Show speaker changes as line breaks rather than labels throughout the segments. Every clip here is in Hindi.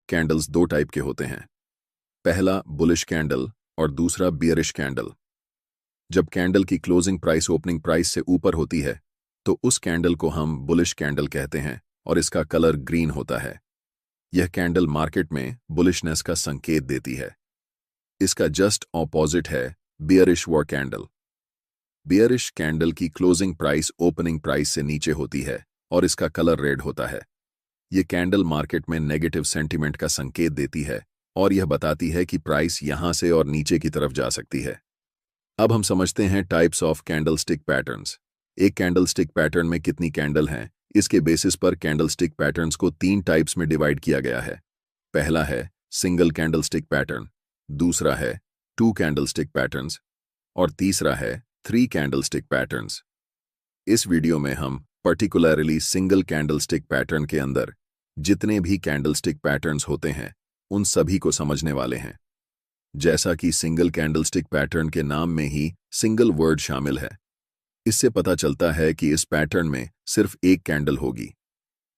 कैंडल्स दो टाइप के होते हैं। पहला बुलिश कैंडल और दूसरा बियरिश कैंडल। जब कैंडल की क्लोजिंग प्राइस ओपनिंग प्राइस से ऊपर होती है तो उस कैंडल को हम बुलिश कैंडल कहते हैं और इसका कलर ग्रीन होता है। यह कैंडल मार्केट में बुलिशनेस का संकेत देती है। इसका जस्ट ऑपोजिट है bearish war candle. Bearish candle की क्लोजिंग प्राइस ओपनिंग प्राइस से नीचे होती है और इसका कलर रेड होता है। यह कैंडल मार्केट में नेगेटिव सेंटीमेंट का संकेत देती है और यह बताती है कि प्राइस यहां से और नीचे की तरफ जा सकती है। अब हम समझते हैं टाइप्स ऑफ कैंडलस्टिक पैटर्न्स। एक कैंडलस्टिक पैटर्न में कितनी कैंडल हैं, इसके बेसिस पर कैंडलस्टिक पैटर्न्स को 3 टाइप्स में डिवाइड किया गया है। पहला है सिंगल कैंडलस्टिक पैटर्न, दूसरा है 2 कैंडलस्टिक पैटर्न्स और तीसरा है 3 कैंडलस्टिक पैटर्न्स। इस वीडियो में हम पर्टिकुलरली सिंगल कैंडलस्टिक पैटर्न के अंदर जितने भी कैंडलस्टिक पैटर्न्स होते हैं उन सभी को समझने वाले हैं। जैसा कि सिंगल कैंडलस्टिक पैटर्न के नाम में ही सिंगल वर्ड शामिल है, इससे पता चलता है कि इस पैटर्न में सिर्फ एक कैंडल होगी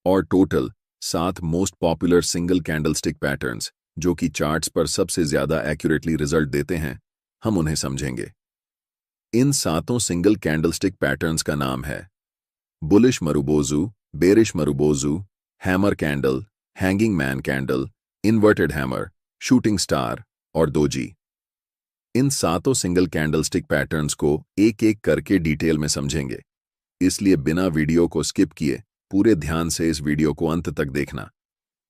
और total 7 most popular single candlestick patterns जो कि चार्ट्स पर सबसे ज्यादा एक्यूरेटली रिजल्ट देते हैं, हम उन्हें समझेंगे। इन 7 सिंगल कैंडलस्टिक पैटर्न्स का नाम है bullish marubozu, bearish marubozu, hammer candle, hanging man candle, inverted hammer, shooting star और दोजी। इन 7 सिंगल कैंडलस्टिक पैटर्न्स को एक एक करके डिटेल में समझेंगे, इसलिए बिना वीडियो को स्किप किए पूरे ध्यान से इस वीडियो को अंत तक देखना।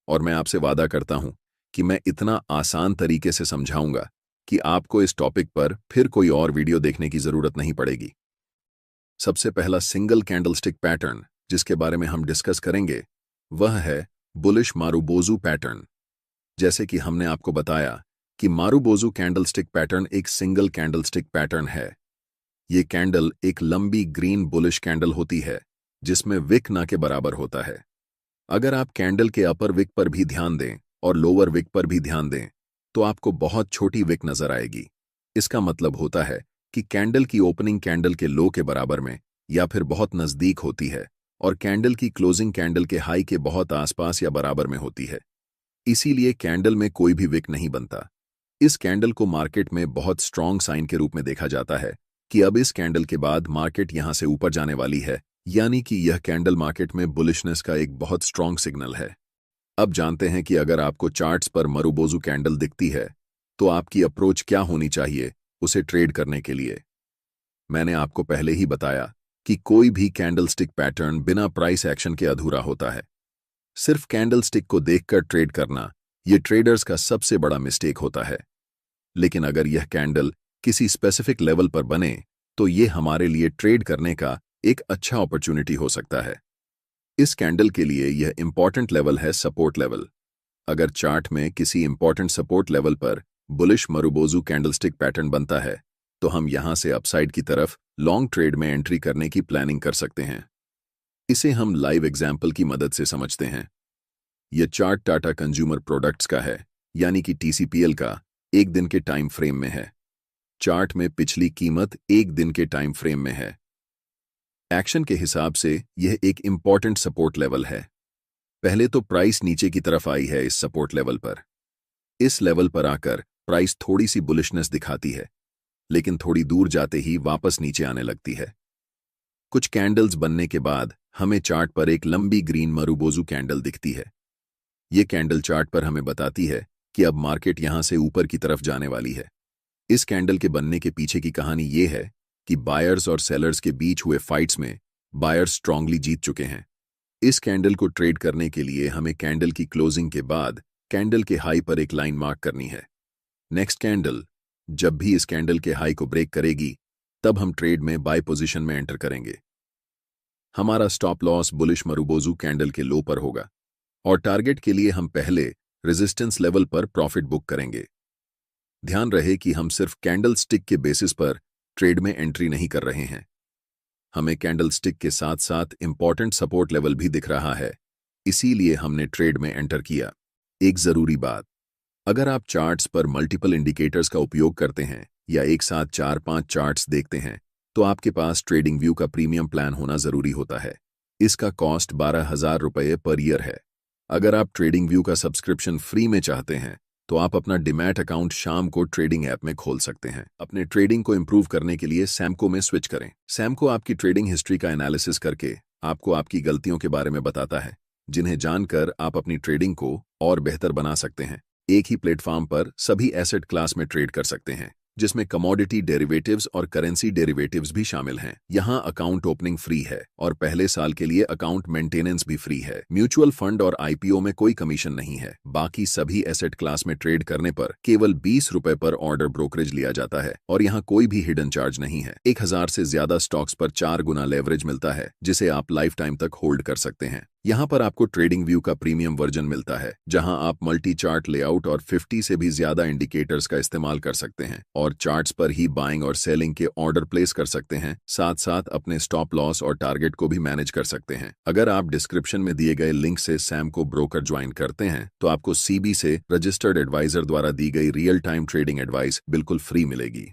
और मैं आपसे वादा करता हूं कि मैं इतना आसान तरीके से समझाऊंगा कि आपको इस टॉपिक पर फिर कोई और वीडियो देखने की जरूरत नहीं पड़ेगी। सबसे पहला सिंगल कैंडलस्टिक पैटर्न जिसके बारे में हम डिस्कस करेंगे वह है बुलिश मारुबोजू पैटर्न। जैसे कि हमने आपको बताया कि मारुबोजू कैंडलस्टिक पैटर्न एक सिंगल कैंडलस्टिक पैटर्न है। ये कैंडल एक लंबी ग्रीन बुलिश कैंडल होती है जिसमें विक ना के बराबर होता है। अगर आप कैंडल के अपर विक पर भी ध्यान दें और लोअर विक पर भी ध्यान दें तो आपको बहुत छोटी विक नजर आएगी। इसका मतलब होता है कि कैंडल की ओपनिंग कैंडल के लो के बराबर में या फिर बहुत नजदीक होती है और कैंडल की क्लोजिंग कैंडल के हाई के बहुत आसपास या बराबर में होती है। इसीलिए कैंडल में कोई भी विक नहीं बनता। इस कैंडल को मार्केट में बहुत स्ट्रॉन्ग साइन के रूप में देखा जाता है कि अब इस कैंडल के बाद मार्केट यहां से ऊपर जाने वाली है, यानी कि यह कैंडल मार्केट में बुलिशनेस का एक बहुत स्ट्रॉन्ग सिग्नल है। अब जानते हैं कि अगर आपको चार्ट्स पर मरुबोजू कैंडल दिखती है तो आपकी अप्रोच क्या होनी चाहिए उसे ट्रेड करने के लिए। मैंने आपको पहले ही बताया कि कोई भी कैंडलस्टिक पैटर्न बिना प्राइस एक्शन के अधूरा होता है। सिर्फ कैंडलस्टिक को देखकर ट्रेड करना यह ट्रेडर्स का सबसे बड़ा मिस्टेक होता है। लेकिन अगर यह कैंडल किसी स्पेसिफिक लेवल पर बने तो यह हमारे लिए ट्रेड करने का एक अच्छा अपॉर्चुनिटी हो सकता है। इस कैंडल के लिए यह इंपॉर्टेंट लेवल है सपोर्ट लेवल। अगर चार्ट में किसी इंपॉर्टेंट सपोर्ट लेवल पर बुलिश मरुबोजू कैंडलस्टिक पैटर्न बनता है तो हम यहां से अपसाइड की तरफ लॉन्ग ट्रेड में एंट्री करने की प्लानिंग कर सकते हैं। इसे हम लाइव एग्जाम्पल की मदद से समझते हैं। यह चार्ट टाटा कंज्यूमर प्रोडक्ट्स का है, यानी कि TCPL का एक दिन के टाइम फ्रेम में है। चार्ट में पिछली कीमत एक दिन के टाइम फ्रेम में है। एक्शन के हिसाब से यह एक इंपॉर्टेंट सपोर्ट लेवल है। पहले तो प्राइस नीचे की तरफ आई है इस सपोर्ट लेवल पर। इस लेवल पर आकर प्राइस थोड़ी सी बुलिशनेस दिखाती है, लेकिन थोड़ी दूर जाते ही वापस नीचे आने लगती है। कुछ कैंडल्स बनने के बाद हमें चार्ट पर एक लंबी ग्रीन मरुबोजू कैंडल दिखती है। यह कैंडल चार्ट पर हमें बताती है कि अब मार्केट यहां से ऊपर की तरफ जाने वाली है। इस कैंडल के बनने के पीछे की कहानी यह है कि बायर्स और सेलर्स के बीच हुए फाइट्स में बायर्स स्ट्रांगली जीत चुके हैं। इस कैंडल को ट्रेड करने के लिए हमें कैंडल की क्लोजिंग के बाद कैंडल के हाई पर एक लाइन मार्क करनी है। नेक्स्ट कैंडल जब भी इस कैंडल के हाई को ब्रेक करेगी तब हम ट्रेड में बाय पोजीशन में एंटर करेंगे। हमारा स्टॉप लॉस बुलिश मरुबोजू कैंडल के लो पर होगा और टारगेट के लिए हम पहले रेजिस्टेंस लेवल पर प्रॉफिट बुक करेंगे। ध्यान रहे कि हम सिर्फ कैंडल स्टिक के बेसिस पर ट्रेड में एंट्री नहीं कर रहे हैं। हमें कैंडल स्टिक के साथ साथ इंपॉर्टेंट सपोर्ट लेवल भी दिख रहा है, इसीलिए हमने ट्रेड में एंटर किया। एक जरूरी बात, अगर आप चार्ट्स पर मल्टीपल इंडिकेटर्स का उपयोग करते हैं या एक साथ 4-5 चार्ट्स देखते हैं तो आपके पास ट्रेडिंग व्यू का प्रीमियम प्लान होना जरूरी होता है। इसका कॉस्ट 12,000 रुपये पर ईयर है। अगर आप ट्रेडिंग व्यू का सब्सक्रिप्शन फ्री में चाहते हैं तो आप अपना डिमैट अकाउंट शाम को ट्रेडिंग ऐप में खोल सकते हैं। अपने ट्रेडिंग को इंप्रूव करने के लिए सैमको में स्विच करें। सैमको आपकी ट्रेडिंग हिस्ट्री का एनालिसिस करके आपको आपकी गलतियों के बारे में बताता है, जिन्हें जानकर आप अपनी ट्रेडिंग को और बेहतर बना सकते हैं। एक ही प्लेटफॉर्म पर सभी एसेट क्लास में ट्रेड कर सकते हैं, जिसमें कमोडिटी डेरिवेटिव्स और करेंसी डेरिवेटिव्स भी शामिल हैं। यहाँ अकाउंट ओपनिंग फ्री है और पहले साल के लिए अकाउंट मेंटेनेंस भी फ्री है। म्यूचुअल फंड और आईपीओ में कोई कमीशन नहीं है। बाकी सभी एसेट क्लास में ट्रेड करने पर केवल 20 रुपए पर ऑर्डर ब्रोकरेज लिया जाता है और यहाँ कोई भी हिडन चार्ज नहीं है। 1000 से ज्यादा स्टॉक्स पर 4 गुना लेवरेज मिलता है, जिसे आप लाइफ टाइम तक होल्ड कर सकते हैं। यहाँ पर आपको ट्रेडिंग व्यू का प्रीमियम वर्जन मिलता है, जहां आप मल्टी चार्ट लेआउट और 50 से भी ज्यादा इंडिकेटर्स का इस्तेमाल कर सकते हैं और चार्ट्स पर ही बाइंग और सेलिंग के ऑर्डर प्लेस कर सकते हैं। साथ साथ अपने स्टॉप लॉस और टारगेट को भी मैनेज कर सकते हैं। अगर आप डिस्क्रिप्शन में दिए गए लिंक से सैमको ब्रोकर ज्वाइन करते हैं तो आपको सीबी से रजिस्टर्ड एडवाइजर द्वारा दी गई रियल टाइम ट्रेडिंग एडवाइस बिल्कुल फ्री मिलेगी।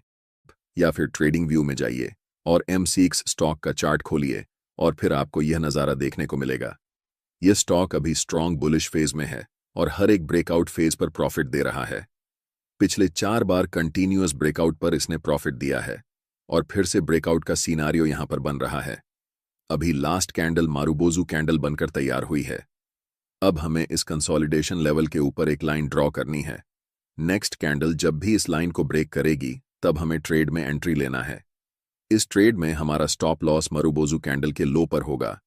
या फिर ट्रेडिंग व्यू में जाइए और M6 स्टॉक का चार्ट खोलिए और फिर आपको यह नज़ारा देखने को मिलेगा। यह स्टॉक अभी स्ट्रॉन्ग बुलिश फेज में है और हर एक ब्रेकआउट फेज पर प्रॉफिट दे रहा है। पिछले 4 बार कंटिन्यूअस ब्रेकआउट पर इसने प्रॉफिट दिया है और फिर से ब्रेकआउट का सीनारियो यहां पर बन रहा है। अभी लास्ट कैंडल मारुबोजू कैंडल बनकर तैयार हुई है। अब हमें इस कंसोलिडेशन लेवल के ऊपर एक लाइन ड्रॉ करनी है। नेक्स्ट कैंडल जब भी इस लाइन को ब्रेक करेगी तब हमें ट्रेड में एंट्री लेना है। इस ट्रेड में हमारा स्टॉप लॉस मारुबोजू कैंडल के लो पर होगा।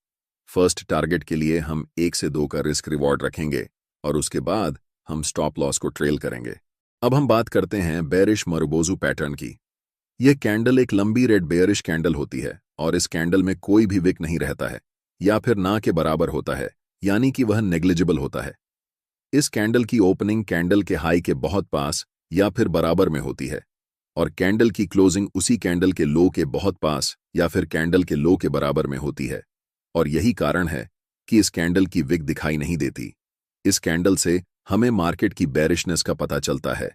फर्स्ट टारगेट के लिए हम 1 से 2 का रिस्क रिवॉर्ड रखेंगे और उसके बाद हम स्टॉप लॉस को ट्रेल करेंगे। अब हम बात करते हैं बेरिश मारुबोजू पैटर्न की। यह कैंडल एक लंबी रेड बेयरिश कैंडल होती है और इस कैंडल में कोई भी विक नहीं रहता है या फिर ना के बराबर होता है, यानी कि वह नेग्लिजिबल होता है। इस कैंडल की ओपनिंग कैंडल के हाई के बहुत पास या फिर बराबर में होती है और कैंडल की क्लोजिंग उसी कैंडल के लो के बहुत पास या फिर कैंडल के लो के बराबर में होती है। और यही कारण है कि इस कैंडल की विक दिखाई नहीं देती। इस कैंडल से हमें मार्केट की बेरिशनेस का पता चलता है।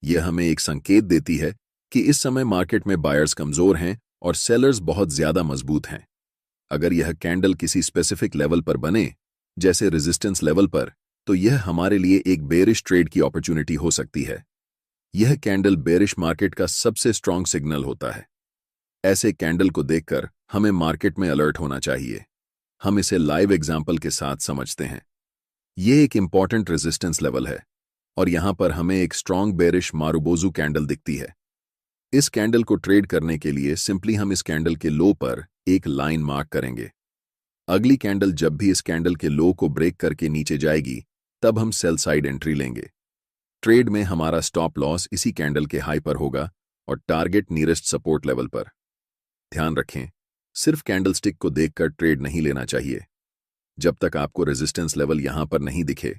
यह हमें एक संकेत देती है कि इस समय मार्केट में बायर्स कमजोर हैं और सेलर्स बहुत ज्यादा मजबूत हैं। अगर यह कैंडल किसी स्पेसिफिक लेवल पर बने, जैसे रेजिस्टेंस लेवल पर, तो यह हमारे लिए एक बेरिश ट्रेड की अपॉर्चुनिटी हो सकती है। यह कैंडल बेरिश मार्केट का सबसे स्ट्रॉन्ग सिग्नल होता है। ऐसे कैंडल को देखकर हमें मार्केट में अलर्ट होना चाहिए। हम इसे लाइव एग्जाम्पल के साथ समझते हैं। यह एक इंपॉर्टेंट रेजिस्टेंस लेवल है और यहां पर हमें एक स्ट्रॉन्ग बेरिश मारुबोजू कैंडल दिखती है। इस कैंडल को ट्रेड करने के लिए सिंपली हम इस कैंडल के लो पर एक लाइन मार्क करेंगे। अगली कैंडल जब भी इस कैंडल के लो को ब्रेक करके नीचे जाएगी तब हम सेल साइड एंट्री लेंगे। ट्रेड में हमारा स्टॉप लॉस इसी कैंडल के हाई पर होगा और टारगेट नियरेस्ट सपोर्ट लेवल पर। ध्यान रखें, सिर्फ कैंडलस्टिक को देखकर ट्रेड नहीं लेना चाहिए। जब तक आपको रेजिस्टेंस लेवल यहां पर नहीं दिखे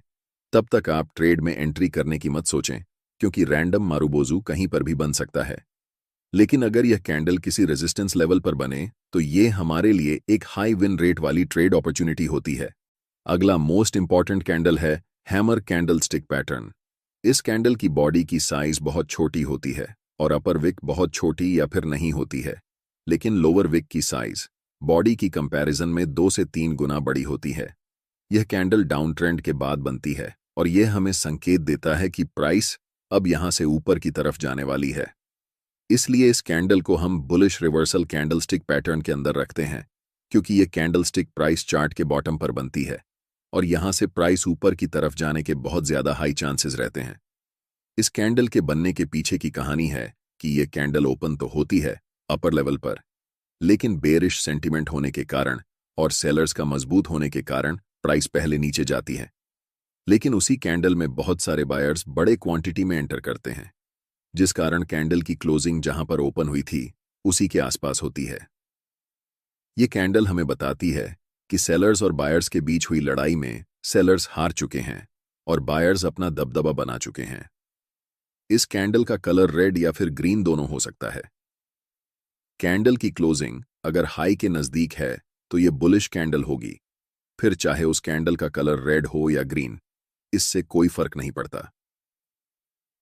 तब तक आप ट्रेड में एंट्री करने की मत सोचें, क्योंकि रैंडम मारुबोजू कहीं पर भी बन सकता है। लेकिन अगर यह कैंडल किसी रेजिस्टेंस लेवल पर बने तो यह हमारे लिए एक हाई विन रेट वाली ट्रेड अपॉर्चुनिटी होती है। अगला मोस्ट इंपॉर्टेंट कैंडल है हैमर कैंडलस्टिक पैटर्न। इस कैंडल की बॉडी की साइज बहुत छोटी होती है और अपर विक बहुत छोटी या फिर नहीं होती है, लेकिन लोअर विक की साइज बॉडी की कंपैरिजन में 2 से 3 गुना बड़ी होती है। यह कैंडल डाउन ट्रेंड के बाद बनती है और यह हमें संकेत देता है कि प्राइस अब यहां से ऊपर की तरफ जाने वाली है। इसलिए इस कैंडल को हम बुलिश रिवर्सल कैंडलस्टिक पैटर्न के अंदर रखते हैं, क्योंकि यह कैंडलस्टिक प्राइस चार्ट के बॉटम पर बनती है और यहां से प्राइस ऊपर की तरफ जाने के बहुत ज्यादा हाई चांसेस रहते हैं। इस कैंडल के बनने के पीछे की कहानी है कि यह कैंडल ओपन तो होती है अपर लेवल पर, लेकिन बेरिश सेंटीमेंट होने के कारण और सेलर्स का मजबूत होने के कारण प्राइस पहले नीचे जाती है। लेकिन उसी कैंडल में बहुत सारे बायर्स बड़े क्वांटिटी में एंटर करते हैं, जिस कारण कैंडल की क्लोजिंग जहां पर ओपन हुई थी उसी के आसपास होती है। ये कैंडल हमें बताती है कि सेलर्स और बायर्स के बीच हुई लड़ाई में सेलर्स हार चुके हैं और बायर्स अपना दबदबा बना चुके हैं। इस कैंडल का कलर रेड या फिर ग्रीन दोनों हो सकता है। कैंडल की क्लोजिंग अगर हाई के नजदीक है तो यह बुलिश कैंडल होगी, फिर चाहे उस कैंडल का कलर रेड हो या ग्रीन, इससे कोई फर्क नहीं पड़ता।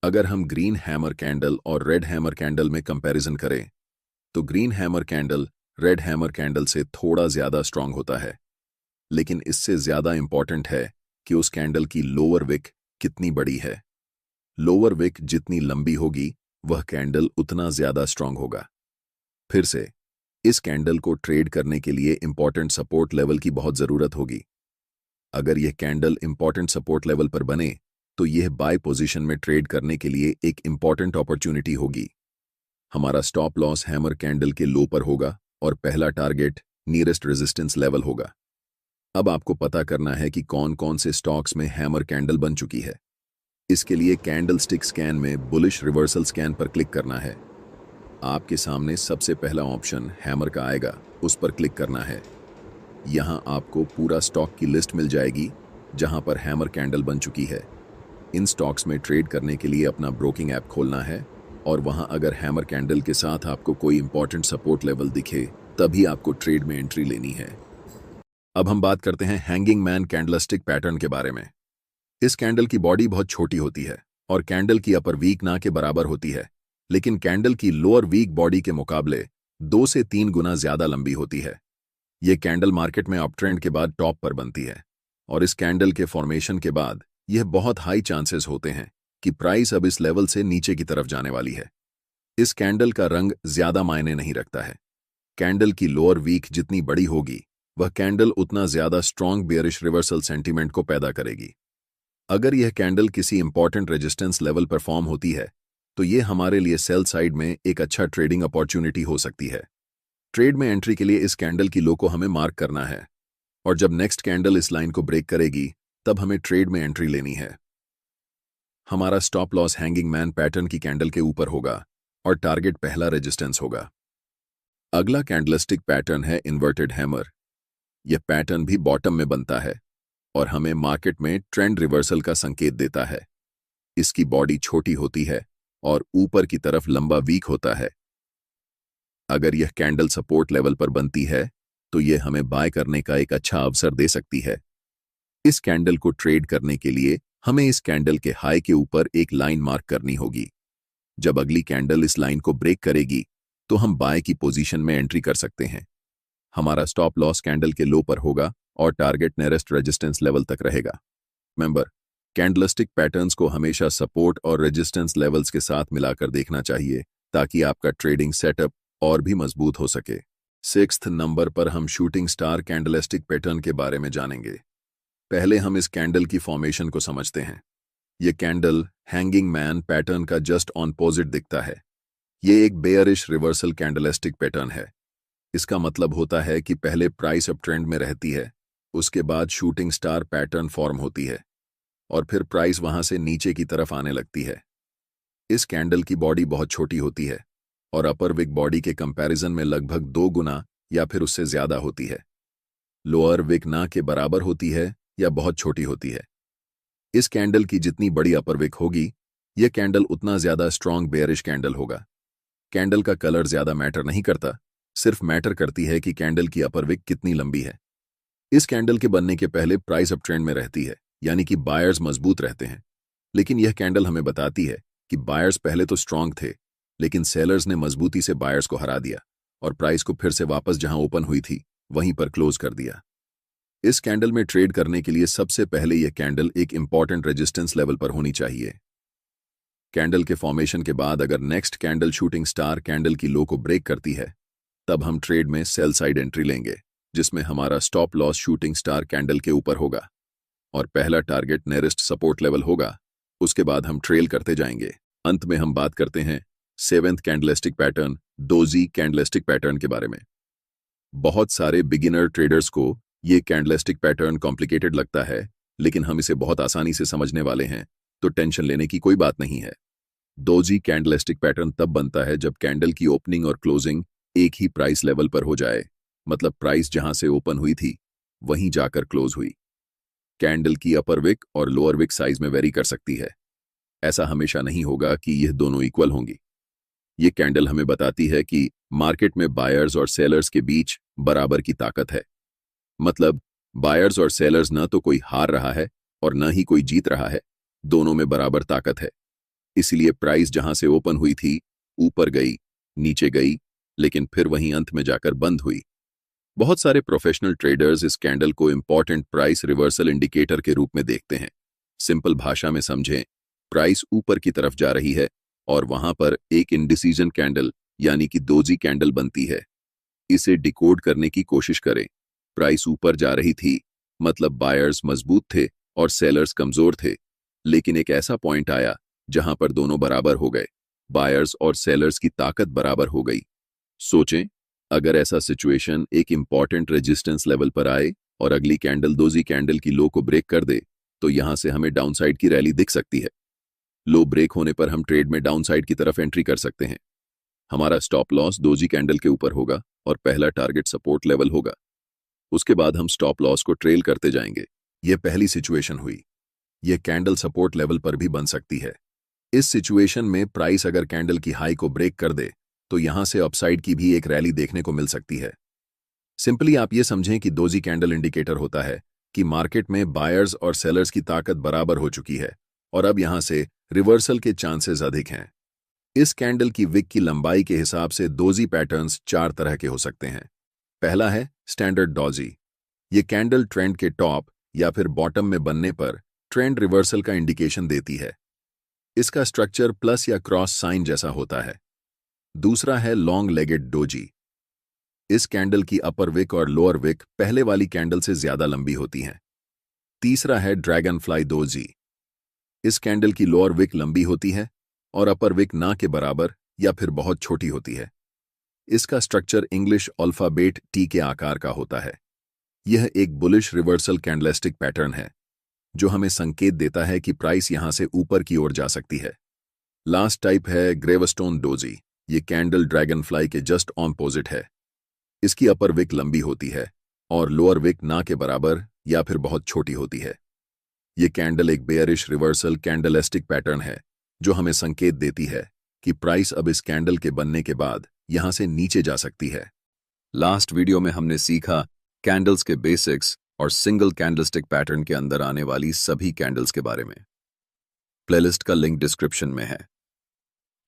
अगर हम ग्रीन हैमर कैंडल और रेड हैमर कैंडल में कंपैरिजन करें तो green hammer candle red hammer candle से थोड़ा ज्यादा स्ट्रांग होता है, लेकिन इससे ज्यादा इंपॉर्टेंट है कि उस कैंडल की लोअर विक कितनी बड़ी है। लोअर विक जितनी लंबी होगी वह कैंडल उतना ज्यादा स्ट्रांग होगा। फिर से इस कैंडल को ट्रेड करने के लिए इंपॉर्टेंट सपोर्ट लेवल की बहुत जरूरत होगी। अगर यह कैंडल इंपॉर्टेंट सपोर्ट लेवल पर बने तो यह बाय पोजीशन में ट्रेड करने के लिए एक इंपॉर्टेंट अपॉर्चुनिटी होगी। हमारा स्टॉप लॉस हैमर कैंडल के लो पर होगा और पहला टारगेट नियरेस्ट रेजिस्टेंस लेवल होगा। अब आपको पता करना है कि कौन कौन से स्टॉक्स में हैमर कैंडल बन चुकी है। इसके लिए कैंडल स्टिक स्कैन में बुलिश रिवर्सल स्कैन पर क्लिक करना है। आपके सामने सबसे पहला ऑप्शन हैमर का आएगा, उस पर क्लिक करना है। यहां आपको पूरा स्टॉक की लिस्ट मिल जाएगी जहां पर हैमर कैंडल बन चुकी है। इन स्टॉक्स में ट्रेड करने के लिए अपना ब्रोकिंग ऐप खोलना है और वहां अगर हैमर कैंडल के साथ आपको कोई इंपॉर्टेंट सपोर्ट लेवल दिखे तभी आपको ट्रेड में एंट्री लेनी है। अब हम बात करते हैं हैंगिंग मैन कैंडलस्टिक पैटर्न के बारे में। इस कैंडल की बॉडी बहुत छोटी होती है और कैंडल की अपर वीक ना के बराबर होती है, लेकिन कैंडल की लोअर वीक बॉडी के मुकाबले 2 से 3 गुना ज्यादा लंबी होती है। यह कैंडल मार्केट में अपट्रेंड के बाद टॉप पर बनती है और इस कैंडल के फॉर्मेशन के बाद यह बहुत हाई चांसेस होते हैं कि प्राइस अब इस लेवल से नीचे की तरफ जाने वाली है। इस कैंडल का रंग ज्यादा मायने नहीं रखता है। कैंडल की लोअर वीक जितनी बड़ी होगी वह कैंडल उतना ज्यादा स्ट्रॉन्ग बेयरिश रिवर्सल सेंटीमेंट को पैदा करेगी। अगर यह कैंडल किसी इंपॉर्टेंट रेजिस्टेंस लेवल पर फॉर्म होती है तो यह हमारे लिए सेल साइड में एक अच्छा ट्रेडिंग अपॉर्चुनिटी हो सकती है। ट्रेड में एंट्री के लिए इस कैंडल की लो को हमें मार्क करना है और जब नेक्स्ट कैंडल इस लाइन को ब्रेक करेगी तब हमें ट्रेड में एंट्री लेनी है। हमारा stop loss hanging man pattern की कैंडल के ऊपर होगा और टारगेट पहला रेजिस्टेंस होगा। अगला कैंडलस्टिक पैटर्न है इन्वर्टेड हैमर। यह पैटर्न भी बॉटम में बनता है और हमें मार्केट में ट्रेंड रिवर्सल का संकेत देता है। इसकी बॉडी छोटी होती है और ऊपर की तरफ लंबा वीक होता है। अगर यह कैंडल सपोर्ट लेवल पर बनती है तो यह हमें बाय करने का एक अच्छा अवसर दे सकती है। इस कैंडल को ट्रेड करने के लिए हमें इस कैंडल के हाई के ऊपर एक लाइन मार्क करनी होगी। जब अगली कैंडल इस लाइन को ब्रेक करेगी तो हम बाय की पोजीशन में एंट्री कर सकते हैं। हमारा स्टॉप लॉस कैंडल के लो पर होगा और टारगेट नियरेस्ट रेजिस्टेंस लेवल तक रहेगा। मेंबर, कैंडलस्टिक पैटर्न्स को हमेशा सपोर्ट और रेजिस्टेंस लेवल्स के साथ मिलाकर देखना चाहिए ताकि आपका ट्रेडिंग सेटअप और भी मजबूत हो सके। 6th नंबर पर हम शूटिंग स्टार कैंडलस्टिक पैटर्न के बारे में जानेंगे। पहले हम इस कैंडल की फॉर्मेशन को समझते हैं। यह कैंडल हैंगिंग मैन पैटर्न का जस्ट ऑपोजिट दिखता है। यह एक बेयरिश रिवर्सल कैंडलस्टिक पैटर्न है। इसका मतलब होता है कि पहले प्राइस अप ट्रेंड में रहती है, उसके बाद शूटिंग स्टार पैटर्न फॉर्म होती है और फिर प्राइस वहां से नीचे की तरफ आने लगती है। इस कैंडल की बॉडी बहुत छोटी होती है और अपर विक बॉडी के कंपैरिजन में लगभग 2 गुना या फिर उससे ज्यादा होती है। लोअर विक ना के बराबर होती है या बहुत छोटी होती है। इस कैंडल की जितनी बड़ी अपर विक होगी यह कैंडल उतना ज्यादा स्ट्रॉन्ग बेयरिश कैंडल होगा। कैंडल का कलर ज्यादा मैटर नहीं करता, सिर्फ मैटर करती है कि कैंडल की अपर विक कितनी लंबी है। इस कैंडल के बनने के पहले प्राइस अप ट्रेंड में रहती है, यानी कि बायर्स मजबूत रहते हैं। लेकिन यह कैंडल हमें बताती है कि बायर्स पहले तो स्ट्रांग थे, लेकिन सेलर्स ने मजबूती से बायर्स को हरा दिया और प्राइस को फिर से वापस जहां ओपन हुई थी वहीं पर क्लोज कर दिया। इस कैंडल में ट्रेड करने के लिए सबसे पहले यह कैंडल एक इंपॉर्टेंट रेजिस्टेंस लेवल पर होनी चाहिए। कैंडल के फॉर्मेशन के बाद अगर next candle shooting star candle की लो को ब्रेक करती है तब हम ट्रेड में सेल साइड एंट्री लेंगे, जिसमें हमारा stop loss shooting star candle के ऊपर होगा और पहला टारगेट नियरेस्ट सपोर्ट लेवल होगा। उसके बाद हम ट्रेल करते जाएंगे। अंत में हम बात करते हैं 7th candlestick pattern doji candlestick pattern के बारे में। बहुत सारे बिगिनर ट्रेडर्स को ये कैंडलस्टिक पैटर्न कॉम्प्लिकेटेड लगता है, लेकिन हम इसे बहुत आसानी से समझने वाले हैं, तो टेंशन लेने की कोई बात नहीं है। डोजी कैंडलस्टिक पैटर्न तब बनता है जब कैंडल की ओपनिंग और क्लोजिंग एक ही प्राइस लेवल पर हो जाए, मतलब प्राइस जहां से ओपन हुई थी वहीं जाकर क्लोज हुई। कैंडल की अपर विक और लोअर विक साइज में वेरी कर सकती है। ऐसा हमेशा नहीं होगा कि यह दोनों इक्वल होंगी। ये कैंडल हमें बताती है कि मार्केट में बायर्स और सेलर्स के बीच बराबर की ताकत है। मतलब बायर्स और सेलर्स न तो कोई हार रहा है और न ही कोई जीत रहा है, दोनों में बराबर ताकत है। इसलिए प्राइस जहां से ओपन हुई थी ऊपर गई, नीचे गई, लेकिन फिर वहीं अंत में जाकर बंद हुई। बहुत सारे प्रोफेशनल ट्रेडर्स इस कैंडल को इंपॉर्टेंट प्राइस रिवर्सल इंडिकेटर के रूप में देखते हैं। सिंपल भाषा में समझें, प्राइस ऊपर की तरफ जा रही है और वहां पर एक इंडिसीजन कैंडल यानी कि दोजी कैंडल बनती है। इसे डिकोड करने की कोशिश करें। प्राइस ऊपर जा रही थी, मतलब बायर्स मजबूत थे और सेलर्स कमजोर थे। लेकिन एक ऐसा पॉइंट आया जहां पर दोनों बराबर हो गए, बायर्स और सेलर्स की ताकत बराबर हो गई। सोचें, अगर ऐसा सिचुएशन एक इंपॉर्टेंट रेजिस्टेंस लेवल पर आए और अगली कैंडल दोजी कैंडल की लो को ब्रेक कर दे, तो यहां से हमें डाउनसाइड की रैली दिख सकती है। लो ब्रेक होने पर हम ट्रेड में डाउनसाइड की तरफ एंट्री कर सकते हैं। हमारा स्टॉप लॉस दोजी कैंडल के ऊपर होगा और पहला टारगेट सपोर्ट लेवल होगा। उसके बाद हम स्टॉप लॉस को ट्रेल करते जाएंगे। यह पहली सिचुएशन हुई। यह कैंडल सपोर्ट लेवल पर भी बन सकती है। इस सिचुएशन में प्राइस अगर कैंडल की हाई को ब्रेक कर दे तो यहां से अपसाइड की भी एक रैली देखने को मिल सकती है। सिंपली आप ये समझें कि दोजी कैंडल इंडिकेटर होता है कि मार्केट में बायर्स और सेलर्स की ताकत बराबर हो चुकी है और अब यहां से रिवर्सल के चांसेस अधिक हैं। इस कैंडल की विक की लंबाई के हिसाब से दोजी पैटर्न्स 4 तरह के हो सकते हैं। पहला है स्टैंडर्ड डोजी। ये कैंडल ट्रेंड के टॉप या फिर बॉटम में बनने पर ट्रेंड रिवर्सल का इंडिकेशन देती है। इसका स्ट्रक्चर प्लस या क्रॉस साइन जैसा होता है। दूसरा है लॉन्ग लेगेड डोजी। इस कैंडल की अपर विक और लोअर विक पहले वाली कैंडल से ज्यादा लंबी होती हैं। तीसरा है ड्रैगन फ्लाई डोजी। इस कैंडल की लोअर विक लंबी होती है और अपर विक ना के बराबर या फिर बहुत छोटी होती है। इसका स्ट्रक्चर इंग्लिश अल्फाबेट टी के आकार का होता है। यह एक बुलिश रिवर्सल कैंडलस्टिक पैटर्न है जो हमें संकेत देता है कि प्राइस यहां से ऊपर की ओर जा सकती है। लास्ट टाइप है ग्रेवस्टोन डोजी। ये कैंडल ड्रैगन फ्लाई के जस्ट ऑपोजिट है। इसकी अपर विक लंबी होती है और लोअर विक ना के बराबर या फिर बहुत छोटी होती है। ये कैंडल एक बेयरिश रिवर्सल कैंडलस्टिक पैटर्न है जो हमें संकेत देती है कि प्राइस अब इस कैंडल के बनने के बाद यहां से नीचे जा सकती है। लास्ट वीडियो में हमने सीखा कैंडल्स के बेसिक्स और सिंगल कैंडलस्टिक पैटर्न के अंदर आने वाली सभी कैंडल्स के बारे में। प्लेलिस्ट का लिंक डिस्क्रिप्शन में है।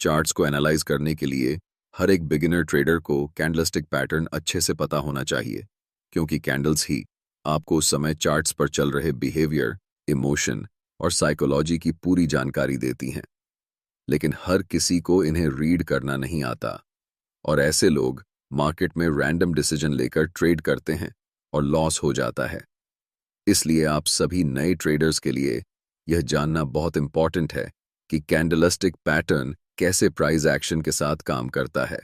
चार्ट्स को एनालाइज करने के लिए हर एक बिगिनर ट्रेडर को कैंडलस्टिक पैटर्न अच्छे से पता होना चाहिए, क्योंकि कैंडल्स ही आपको उस समय चार्ट्स पर चल रहे बिहेवियर, इमोशन और साइकोलॉजी की पूरी जानकारी देती हैं। लेकिन हर किसी को इन्हें रीड करना नहीं आता और ऐसे लोग मार्केट में रैंडम डिसीजन लेकर ट्रेड करते हैं और लॉस हो जाता है। इसलिए आप सभी नए ट्रेडर्स के लिए यह जानना बहुत इंपॉर्टेंट है कि कैंडलस्टिक पैटर्न कैसे प्राइस एक्शन के साथ काम करता है,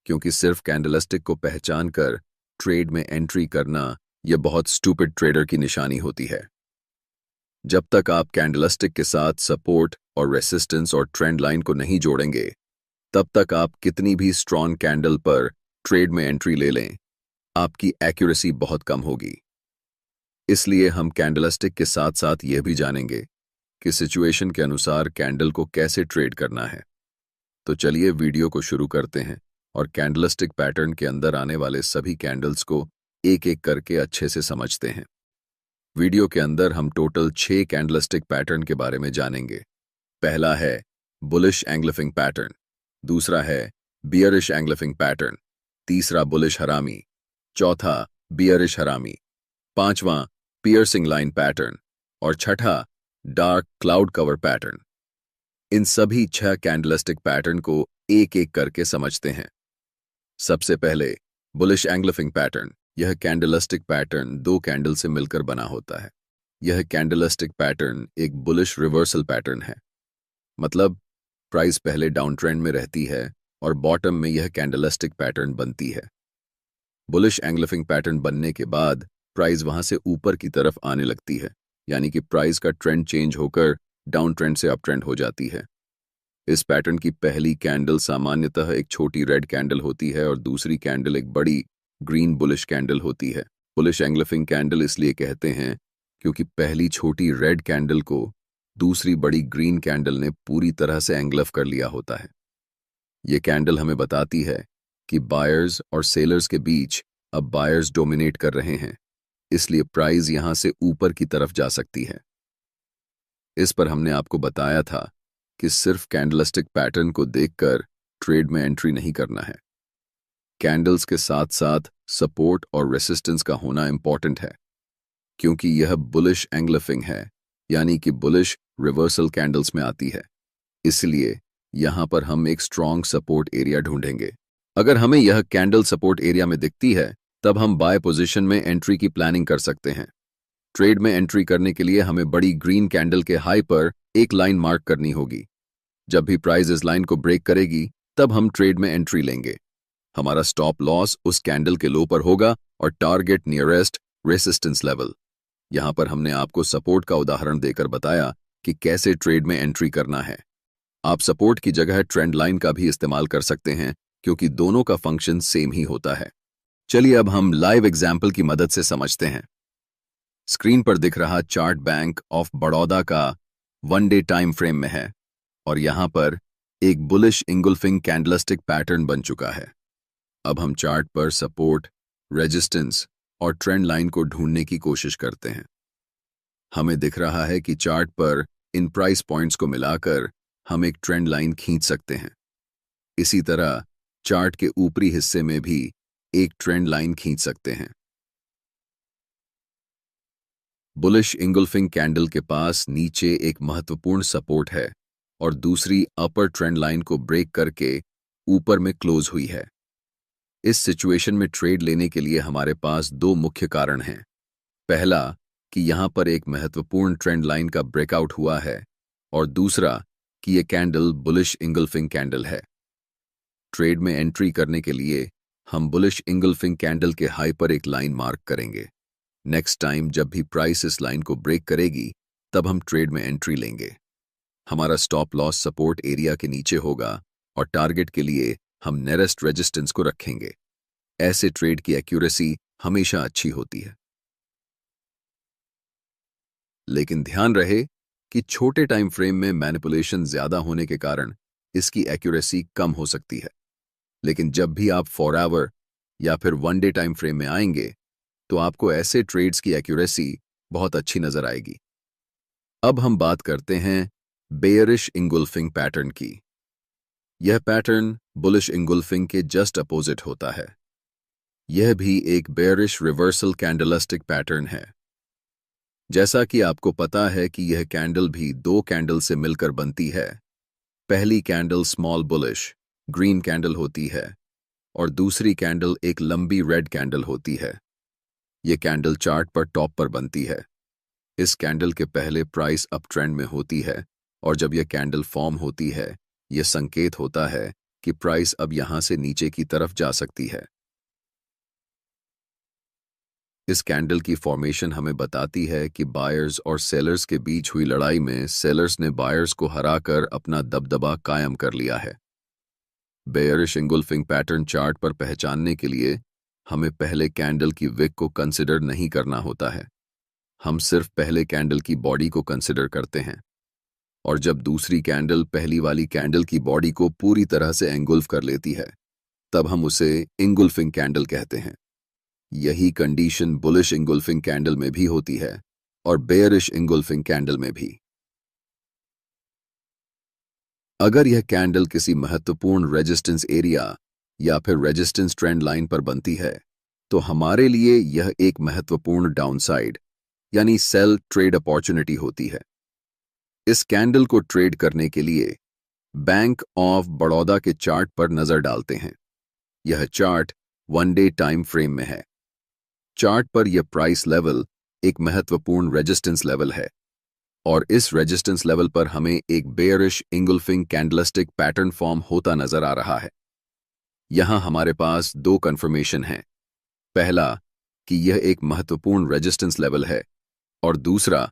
क्योंकि सिर्फ कैंडलस्टिक को पहचान कर ट्रेड में एंट्री करना यह बहुत स्टूपिड ट्रेडर की निशानी होती है। जब तक आप कैंडलस्टिक के साथ सपोर्ट और रेसिस्टेंस और ट्रेंड लाइन को नहीं जोड़ेंगे, तब तक आप कितनी भी स्ट्रॉन्ग कैंडल पर ट्रेड में एंट्री ले लें, आपकी एक्यूरेसी बहुत कम होगी। इसलिए हम कैंडलस्टिक के साथ साथ यह भी जानेंगे कि सिचुएशन के अनुसार कैंडल को कैसे ट्रेड करना है। तो चलिए वीडियो को शुरू करते हैं और कैंडलस्टिक पैटर्न के अंदर आने वाले सभी कैंडल्स को एक एक करके अच्छे से समझते हैं। वीडियो के अंदर हम टोटल 6 कैंडलस्टिक पैटर्न के बारे में जानेंगे। पहला है बुलिश एंग्लिफिंग पैटर्न, दूसरा है बियरिश एंग्लिफिंग पैटर्न, तीसरा बुलिश हरामी, चौथा बियरिश हरामी, पांचवां पियर्सिंग लाइन पैटर्न और छठा डार्क क्लाउड कवर पैटर्न। इन सभी 6 कैंडलस्टिक पैटर्न को एक एक करके समझते हैं। सबसे पहले बुलिश एंग्लिफिंग पैटर्न। यह कैंडलस्टिक पैटर्न 2 कैंडल से मिलकर बना होता है। यह कैंडलस्टिक पैटर्न एक बुलिश रिवर्सल पैटर्न है, मतलब प्राइस पहले डाउन ट्रेंड में रहती है और बॉटम में यह कैंडलस्टिक पैटर्न बनती है। बुलिश एंग्लिफिंग पैटर्न बनने के बाद प्राइस वहां से ऊपर की तरफ आने लगती है, यानी कि प्राइस का ट्रेंड चेंज होकर डाउन ट्रेंड से अप ट्रेंड हो जाती है। इस पैटर्न की पहली कैंडल सामान्यतः एक छोटी रेड कैंडल होती है और दूसरी कैंडल एक बड़ी ग्रीन बुलिश कैंडल होती है। बुलिश एंग्लिफिंग कैंडल इसलिए कहते हैं क्योंकि पहली छोटी रेड कैंडल को दूसरी बड़ी ग्रीन कैंडल ने पूरी तरह से एंग्लफ कर लिया होता है। ये कैंडल हमें बताती है कि बायर्स और सेलर्स के बीच अब बायर्स डोमिनेट कर रहे हैं, इसलिए प्राइस यहां से ऊपर की तरफ जा सकती है। इस पर हमने आपको बताया था कि सिर्फ कैंडलस्टिक पैटर्न को देखकर ट्रेड में एंट्री नहीं करना है। कैंडल्स के साथ साथ सपोर्ट और रेसिस्टेंस का होना इंपॉर्टेंट है, क्योंकि यह बुलिश एंगल्फिंग है, यानी कि बुलिश रिवर्सल कैंडल्स में आती है। इसलिए यहां पर हम एक स्ट्रॉन्ग सपोर्ट एरिया ढूंढेंगे। अगर हमें यह कैंडल सपोर्ट एरिया में दिखती है, तब हम बाय पोजीशन में एंट्री की प्लानिंग कर सकते हैं। ट्रेड में एंट्री करने के लिए हमें बड़ी ग्रीन कैंडल के हाई पर एक लाइन मार्क करनी होगी। जब भी प्राइस इस लाइन को ब्रेक करेगी, तब हम ट्रेड में एंट्री लेंगे। हमारा स्टॉप लॉस उस कैंडल के लो पर होगा और टारगेट नियरेस्ट रेसिस्टेंस लेवल। यहां पर हमने आपको सपोर्ट का उदाहरण देकर बताया कि कैसे ट्रेड में एंट्री करना है। आप सपोर्ट की जगह ट्रेंड लाइन का भी इस्तेमाल कर सकते हैं, क्योंकि दोनों का फंक्शन सेम ही होता है। चलिए अब हम लाइव एग्जाम्पल की मदद से समझते हैं। स्क्रीन पर दिख रहा चार्ट बैंक ऑफ बड़ौदा का 1 डे टाइम फ्रेम में है और यहां पर एक बुलिश इंगुल्फिंग कैंडलस्टिक पैटर्न बन चुका है। अब हम चार्ट पर सपोर्ट, रेजिस्टेंस और ट्रेंड लाइन को ढूंढने की कोशिश करते हैं। हमें दिख रहा है कि चार्ट पर इन प्राइस पॉइंट्स को मिलाकर हम एक ट्रेंड लाइन खींच सकते हैं। इसी तरह चार्ट के ऊपरी हिस्से में भी एक ट्रेंड लाइन खींच सकते हैं। बुलिश इंगुल्फिंग कैंडल के पास नीचे एक महत्वपूर्ण सपोर्ट है और दूसरी अपर ट्रेंड लाइन को ब्रेक करके ऊपर में क्लोज हुई है। इस सिचुएशन में ट्रेड लेने के लिए हमारे पास दो मुख्य कारण हैं। पहला कि यहां पर एक महत्वपूर्ण ट्रेंड लाइन का ब्रेकआउट हुआ है और दूसरा कि यह कैंडल बुलिश इंगल्फिंग कैंडल है। ट्रेड में एंट्री करने के लिए हम बुलिश इंगल्फिंग कैंडल के हाई पर एक लाइन मार्क करेंगे। नेक्स्ट टाइम जब भी प्राइस इस लाइन को ब्रेक करेगी, तब हम ट्रेड में एंट्री लेंगे। हमारा स्टॉप लॉस सपोर्ट एरिया के नीचे होगा और टारगेट के लिए हम नियरेस्ट रेजिस्टेंस को रखेंगे। ऐसे ट्रेड की एक्यूरेसी हमेशा अच्छी होती है। लेकिन ध्यान रहे कि छोटे टाइम फ्रेम में मैनिपुलेशन ज्यादा होने के कारण इसकी एक्यूरेसी कम हो सकती है। लेकिन जब भी आप 4 आवर या फिर 1 डे टाइम फ्रेम में आएंगे, तो आपको ऐसे ट्रेड्स की एक्यूरेसी बहुत अच्छी नजर आएगी। अब हम बात करते हैं बेयरिश इंगुल्फिंग पैटर्न की। यह पैटर्न बुलिश इंगुल्फिंग के जस्ट अपोजिट होता है। यह भी एक बेयरिश रिवर्सल कैंडलस्टिक पैटर्न है। जैसा कि आपको पता है कि यह कैंडल भी दो कैंडल से मिलकर बनती है। पहली candle small bullish green candle होती है और दूसरी कैंडल एक लंबी रेड कैंडल होती है। यह कैंडल चार्ट पर टॉप पर बनती है। इस कैंडल के पहले प्राइस अप ट्रेंड में होती है और जब यह कैंडल फॉर्म होती है, यह संकेत होता है कि प्राइस अब यहां से नीचे की तरफ जा सकती है। इस कैंडल की फॉर्मेशन हमें बताती है कि बायर्स और सेलर्स के बीच हुई लड़ाई में सेलर्स ने बायर्स को हराकर अपना दबदबा कायम कर लिया है। बेयरिश इंगुल्फिंग पैटर्न चार्ट पर पहचानने के लिए हमें पहले कैंडल की विक को कंसिडर नहीं करना होता है। हम सिर्फ पहले कैंडल की बॉडी को कंसिडर करते हैं और जब दूसरी कैंडल पहली वाली कैंडल की बॉडी को पूरी तरह से एंगुल्फ कर लेती है, तब हम उसे इंगुल्फिंग कैंडल कहते हैं। यही कंडीशन बुलिश इंगुल्फिंग कैंडल में भी होती है और बेयरिश इंगुल्फिंग कैंडल में भी। अगर यह कैंडल किसी महत्वपूर्ण रेजिस्टेंस एरिया या फिर रेजिस्टेंस ट्रेंड लाइन पर बनती है, तो हमारे लिए यह एक महत्वपूर्ण डाउनसाइड यानी सेल ट्रेड अपॉर्चुनिटी होती है। इस कैंडल को ट्रेड करने के लिए बैंक ऑफ बड़ौदा के चार्ट पर नजर डालते हैं। यह चार्ट 1 डे टाइम फ्रेम में है। चार्ट पर यह प्राइस लेवल एक महत्वपूर्ण रेजिस्टेंस लेवल है और इस रेजिस्टेंस लेवल पर हमें एक बेयरिश इंगुल्फिंग कैंडलस्टिक पैटर्न फॉर्म होता नजर आ रहा है। यहां हमारे पास दो कंफर्मेशन हैं। पहला कि यह एक महत्वपूर्ण रेजिस्टेंस लेवल है और दूसरा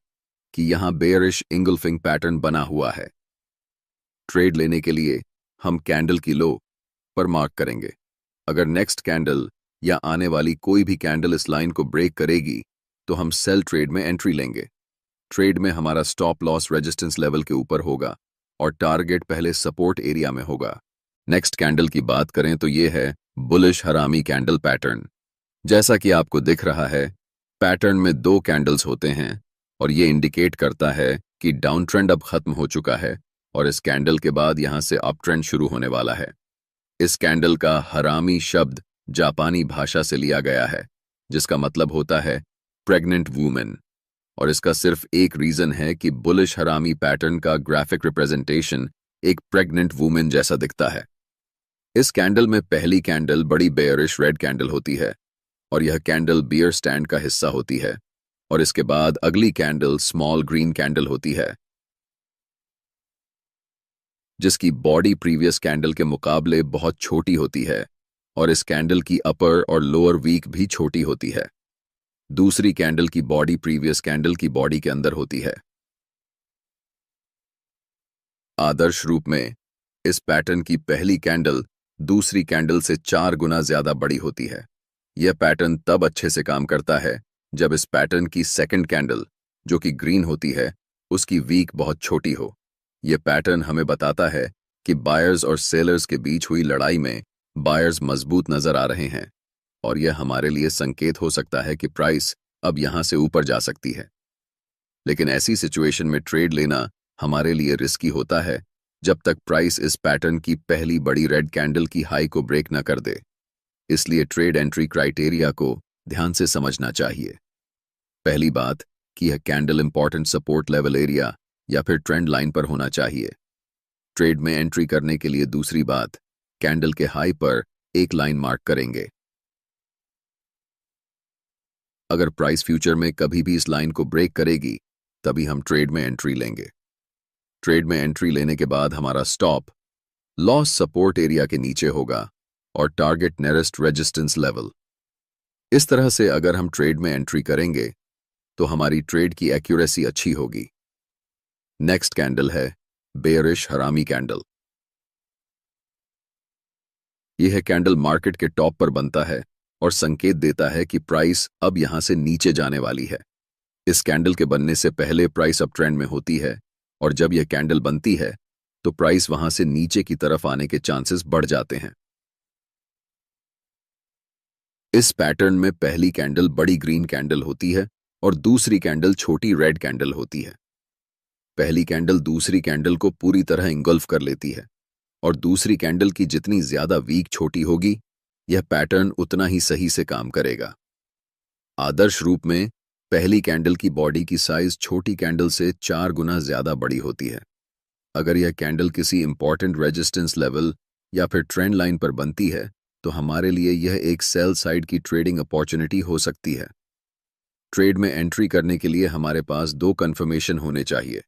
कि यहां बेयरिश इंगुल्फिंग पैटर्न बना हुआ है। ट्रेड लेने के लिए हम कैंडल की लो पर मार्क करेंगे। अगर नेक्स्ट कैंडल या आने वाली कोई भी कैंडल इस लाइन को ब्रेक करेगी, तो हम सेल ट्रेड में एंट्री लेंगे। ट्रेड में हमारा स्टॉप लॉस रेजिस्टेंस लेवल के ऊपर होगा और टारगेट पहले सपोर्ट एरिया में होगा। नेक्स्ट कैंडल की बात करें तो यह है बुलिश हरामी कैंडल पैटर्न। जैसा कि आपको दिख रहा है, पैटर्न में दो कैंडल्स होते हैं और यह इंडिकेट करता है कि डाउन ट्रेंड अब खत्म हो चुका है और इस कैंडल के बाद यहां से अप ट्रेंड शुरू होने वाला है। इस कैंडल का हरामी शब्द जापानी भाषा से लिया गया है, जिसका मतलब होता है प्रेग्नेंट वूमेन, और इसका सिर्फ एक रीजन है कि बुलिश हरामी पैटर्न का ग्राफिक रिप्रेजेंटेशन एक प्रेग्नेंट वूमेन जैसा दिखता है। इस कैंडल में पहली कैंडल बड़ी बेयरिश रेड कैंडल होती है और यह कैंडल बियर स्टैंड का हिस्सा होती है, और इसके बाद अगली कैंडल स्मॉल ग्रीन कैंडल होती है, जिसकी बॉडी प्रीवियस कैंडल के मुकाबले बहुत छोटी होती है, और इस कैंडल की अपर और लोअर वीक भी छोटी होती है। दूसरी कैंडल की बॉडी प्रीवियस कैंडल की बॉडी के अंदर होती है। आदर्श रूप में इस पैटर्न की पहली कैंडल दूसरी कैंडल से 4 गुना ज्यादा बड़ी होती है। यह पैटर्न तब अच्छे से काम करता है जब इस पैटर्न की सेकंड कैंडल, जो कि ग्रीन होती है, उसकी वीक बहुत छोटी हो। यह पैटर्न हमें बताता है कि बायर्स और सेलर्स के बीच हुई लड़ाई में बायर्स मजबूत नजर आ रहे हैं, और यह हमारे लिए संकेत हो सकता है कि प्राइस अब यहां से ऊपर जा सकती है। लेकिन ऐसी सिचुएशन में ट्रेड लेना हमारे लिए रिस्की होता है जब तक प्राइस इस पैटर्न की पहली बड़ी रेड कैंडल की हाई को ब्रेक न कर दे। इसलिए ट्रेड एंट्री क्राइटेरिया को ध्यान से समझना चाहिए। पहली बात कि यह candle important support level area या फिर ट्रेंड लाइन पर होना चाहिए। ट्रेड में एंट्री करने के लिए दूसरी बात, कैंडल के हाई पर एक लाइन मार्क करेंगे। अगर प्राइस फ्यूचर में कभी भी इस लाइन को ब्रेक करेगी, तभी हम ट्रेड में एंट्री लेंगे। ट्रेड में एंट्री लेने के बाद हमारा स्टॉप लॉस सपोर्ट एरिया के नीचे होगा और टारगेट नियरेस्ट रेजिस्टेंस लेवल। इस तरह से अगर हम ट्रेड में एंट्री करेंगे तो हमारी ट्रेड की एक्यूरेसी अच्छी होगी। नेक्स्ट कैंडल है बेयरिश हरामी कैंडल। यह कैंडल मार्केट के टॉप पर बनता है और संकेत देता है कि प्राइस अब यहां से नीचे जाने वाली है। इस कैंडल के बनने से पहले प्राइस अप ट्रेंड में होती है, और जब यह कैंडल बनती है तो प्राइस वहां से नीचे की तरफ आने के चांसेस बढ़ जाते हैं। इस पैटर्न में पहली कैंडल बड़ी ग्रीन कैंडल होती है और दूसरी कैंडल छोटी रेड कैंडल होती है। पहली कैंडल दूसरी कैंडल को पूरी तरह इंगल्फ कर लेती है, और दूसरी कैंडल की जितनी ज्यादा वीक छोटी होगी, यह पैटर्न उतना ही सही से काम करेगा। आदर्श रूप में पहली कैंडल की बॉडी की साइज छोटी कैंडल से 4 गुना ज्यादा बड़ी होती है। अगर यह कैंडल किसी इंपॉर्टेंट रेजिस्टेंस लेवल या फिर ट्रेंड लाइन पर बनती है तो हमारे लिए यह एक सेल साइड की ट्रेडिंग अपॉर्चुनिटी हो सकती है। ट्रेड में एंट्री करने के लिए हमारे पास 2 कंफर्मेशन होने चाहिए।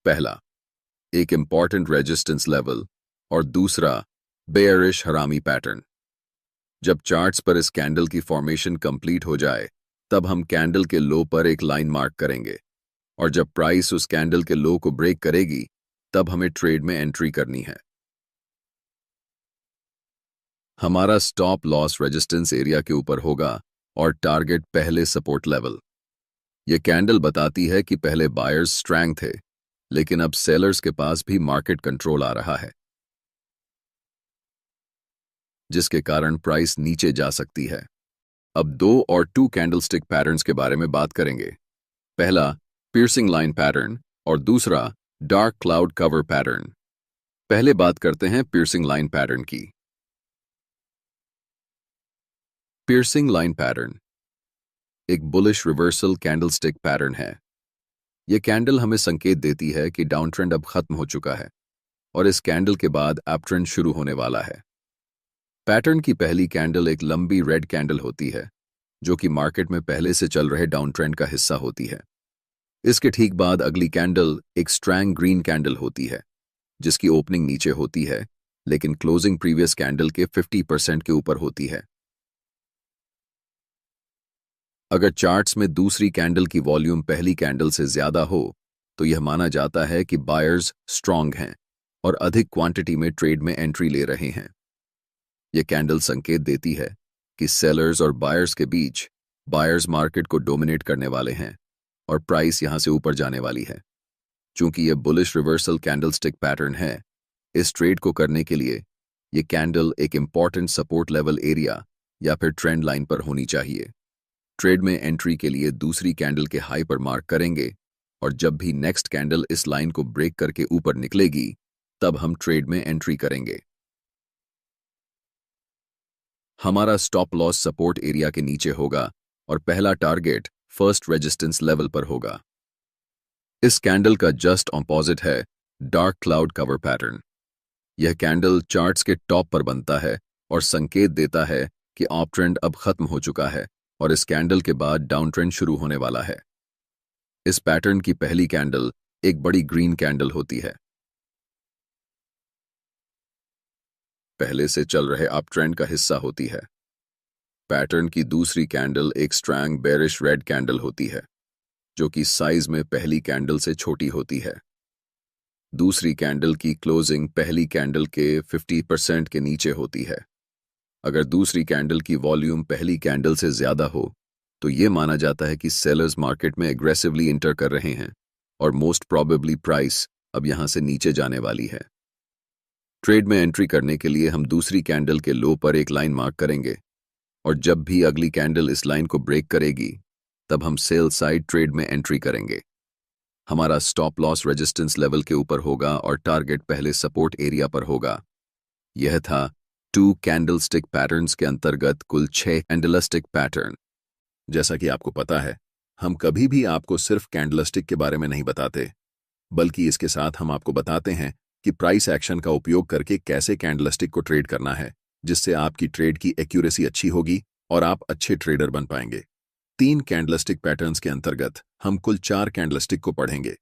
पहला, एक इंपॉर्टेंट रेजिस्टेंस लेवल, और दूसरा बेयरिश हरामी पैटर्न। जब चार्ट्स पर इस कैंडल की फॉर्मेशन कंप्लीट हो जाए, तब हम कैंडल के लो पर एक लाइन मार्क करेंगे, और जब प्राइस उस कैंडल के लो को ब्रेक करेगी, तब हमें ट्रेड में एंट्री करनी है। हमारा स्टॉप लॉस रेजिस्टेंस एरिया के ऊपर होगा और टारगेट पहले सपोर्ट लेवल। यह कैंडल बताती है कि पहले बायर्स स्ट्रांग थे, लेकिन अब सेलर्स के पास भी मार्केट कंट्रोल आ रहा है, जिसके कारण प्राइस नीचे जा सकती है। अब 2 और 2 कैंडलस्टिक पैटर्न्स के बारे में बात करेंगे। पहला पियर्सिंग लाइन पैटर्न और दूसरा डार्क क्लाउड कवर पैटर्न। पहले बात करते हैं पियर्सिंग लाइन पैटर्न की। पियर्सिंग लाइन पैटर्न एक बुलिश रिवर्सल कैंडलस्टिक पैटर्न है। यह कैंडल हमें संकेत देती है कि डाउन ट्रेंड अब खत्म हो चुका है और इस कैंडल के बाद अप ट्रेंड शुरू होने वाला है। पैटर्न की पहली कैंडल एक लंबी रेड कैंडल होती है, जो कि मार्केट में पहले से चल रहे डाउन ट्रेंड का हिस्सा होती है। इसके ठीक बाद अगली कैंडल एक स्ट्रॉन्ग ग्रीन कैंडल होती है, जिसकी ओपनिंग नीचे होती है लेकिन क्लोजिंग प्रीवियस कैंडल के 50% के ऊपर होती है। अगर चार्ट्स में दूसरी कैंडल की वॉल्यूम पहली कैंडल से ज्यादा हो तो यह माना जाता है कि बायर्स स्ट्रांग हैं और अधिक क्वांटिटी में ट्रेड में एंट्री ले रहे हैं। यह कैंडल संकेत देती है कि सेलर्स और बायर्स के बीच बायर्स मार्केट को डोमिनेट करने वाले हैं और प्राइस यहां से ऊपर जाने वाली है। चूंकि यह बुलिश रिवर्सल कैंडलस्टिक पैटर्न है, इस ट्रेड को करने के लिए यह कैंडल एक इंपॉर्टेंट सपोर्ट लेवल एरिया या फिर ट्रेंड लाइन पर होनी चाहिए। ट्रेड में एंट्री के लिए दूसरी कैंडल के हाई पर मार्क करेंगे, और जब भी नेक्स्ट कैंडल इस लाइन को ब्रेक करके ऊपर निकलेगी, तब हम ट्रेड में एंट्री करेंगे। हमारा स्टॉप लॉस सपोर्ट एरिया के नीचे होगा और पहला टारगेट फर्स्ट रेजिस्टेंस लेवल पर होगा। इस कैंडल का जस्ट ऑपोजिट है डार्क क्लाउड कवर पैटर्न। यह कैंडल चार्ट्स के टॉप पर बनता है और संकेत देता है कि अप ट्रेंड अब खत्म हो चुका है और इस कैंडल के बाद डाउन ट्रेंड शुरू होने वाला है। इस पैटर्न की पहली कैंडल एक बड़ी ग्रीन कैंडल होती है, पहले से चल रहे अप ट्रेंड का हिस्सा होती है। पैटर्न की दूसरी कैंडल एक स्ट्रॉन्ग बेरिश रेड कैंडल होती है, जो कि साइज में पहली कैंडल से छोटी होती है। दूसरी कैंडल की क्लोजिंग पहली कैंडल के 50% के नीचे होती है। अगर दूसरी कैंडल की वॉल्यूम पहली कैंडल से ज्यादा हो तो यह माना जाता है कि सेलर्स मार्केट में एग्रेसिवली इंटर कर रहे हैं और मोस्ट प्रोबेबली प्राइस अब यहां से नीचे जाने वाली है। ट्रेड में एंट्री करने के लिए हम दूसरी कैंडल के लो पर एक लाइन मार्क करेंगे और जब भी अगली कैंडल इस लाइन को ब्रेक करेगी तब हम सेल साइड ट्रेड में एंट्री करेंगे। हमारा स्टॉप लॉस रेजिस्टेंस लेवल के ऊपर होगा और टारगेट पहले सपोर्ट एरिया पर होगा। यह था 2 कैंडलस्टिक पैटर्न्स के अंतर्गत कुल 6 कैंडलस्टिक पैटर्न। जैसा कि आपको पता है, हम कभी भी आपको सिर्फ कैंडलस्टिक के बारे में नहीं बताते, बल्कि इसके साथ हम आपको बताते हैं कि प्राइस एक्शन का उपयोग करके कैसे कैंडलस्टिक को ट्रेड करना है, जिससे आपकी ट्रेड की एक्यूरेसी अच्छी होगी और आप अच्छे ट्रेडर बन पाएंगे। 3 कैंडलस्टिक पैटर्न्स के अंतर्गत हम कुल 4 कैंडलस्टिक को पढ़ेंगे।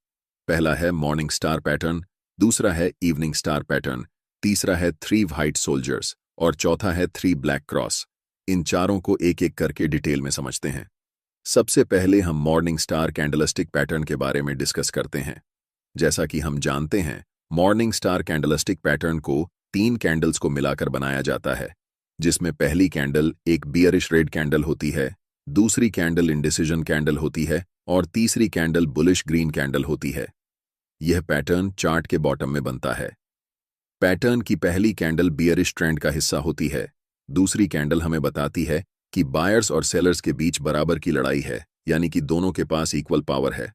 पहला है मॉर्निंग स्टार पैटर्न, दूसरा है इवनिंग स्टार पैटर्न, तीसरा है 3 व्हाइट सोल्जर्स और चौथा है 3 ब्लैक क्रॉस। इन चारों को एक एक करके डिटेल में समझते हैं। सबसे पहले हम मॉर्निंग स्टार कैंडलस्टिक पैटर्न के बारे में डिस्कस करते हैं। जैसा कि हम जानते हैं, मॉर्निंग स्टार कैंडलस्टिक पैटर्न को 3 कैंडल्स को मिलाकर बनाया जाता है, जिसमें पहली कैंडल एक बियरिश रेड कैंडल होती है, दूसरी कैंडल इंडिसीजन कैंडल होती है और तीसरी कैंडल बुलिश ग्रीन कैंडल होती है। यह पैटर्न चार्ट के बॉटम में बनता है। पैटर्न की पहली कैंडल बियरिश ट्रेंड का हिस्सा होती है, दूसरी कैंडल हमें बताती है कि बायर्स और सेलर्स के बीच बराबर की लड़ाई है, यानी कि दोनों के पास इक्वल पावर है,